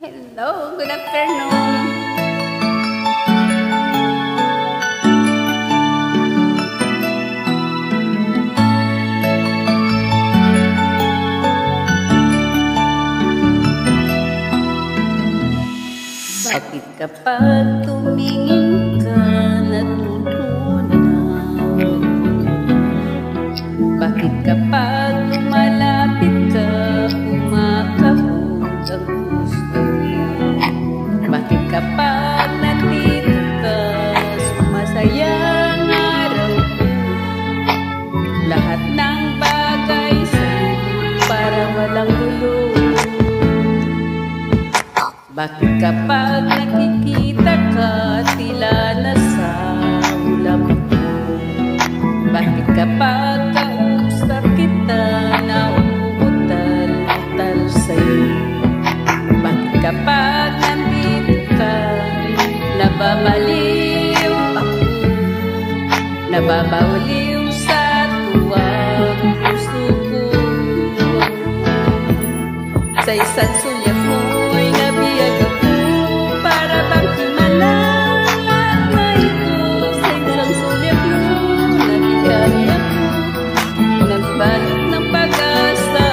Hello, good afternoon. Bakit kapag tumingin ka natutunaw? Bakit kapag lumalapit ka kumakabog ang gusto? Bakit kapag nandito ka sumasaya ang araw ko? Lahat ng bagay sa'yo para walang gulo. Bakit kapag nakikita ka tila nasa ulap ko? Bakit kapag kausap kita na umuutal-utal sa'yo? Bakit kapag nandito ka nababaliw ako? Nababaliw sa tuwang puso ko. Sa isang sulyap mo'y nabiyag ako para bang himalang at maiko. Sa isang sulyap mo nabiyag ako, nagbalot ng pag-asa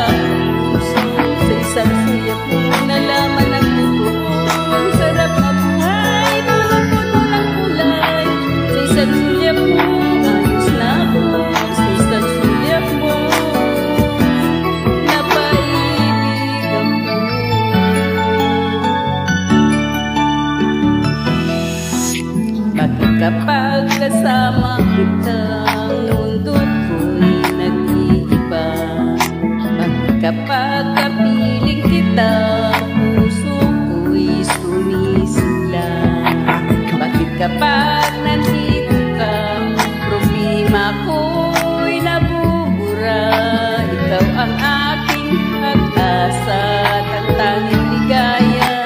puso. Sa isang sulyap mo nalaman ang totoo, ang sarap na buhay, puno-puno ng kulay. Sa isang sulyap mo ayos na ako, sa isang sulyap mo kapag kasama kita, ang mundo ko'y nag-iiba. Bakit kapag kapiling kita, puso ko'y sumisila. Bakit kapag nandito ka, problema ko'y nabubura. Ikaw ang aking pag-asa at ang tanging ligaya.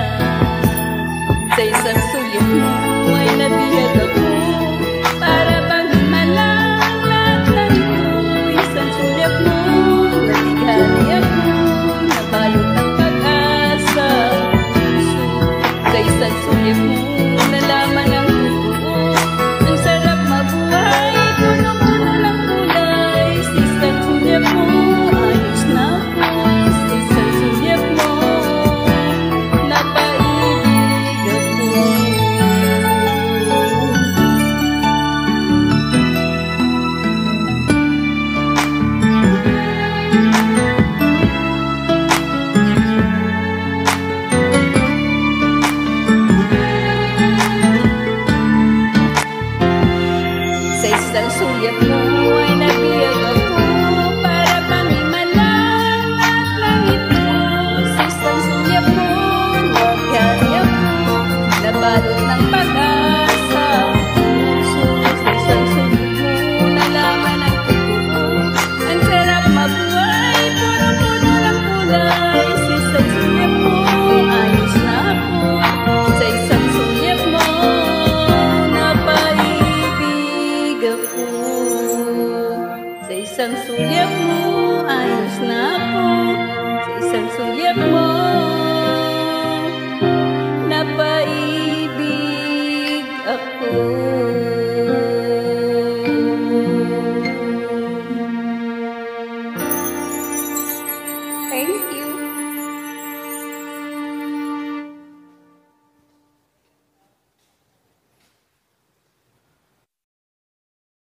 Sa isang sulyap mo ay nabiyag ako para bang himalang lahat ng ito. Isang sulyap mo, nalighali ako, nabalot ng pag-asa puso. Sa isang sulyap mo, nalaman ang totoo, ang sarap mabuhay, puno-puno ng kulay. Sa isang sulyap mo, ayos na ako. Sa isang sulyap mo, napaibig ako. Sa isang sulyap mo ay nabiyag ako para bang himalang lahat ng ito. Sa isang sulyap mo naghari ako, nabalot ng pag-asa puso. Sa isang sulyap mo nalaman ang totoo, ang sarap mabuhay, puro-puro ng kulay. Sa isang sulyap mo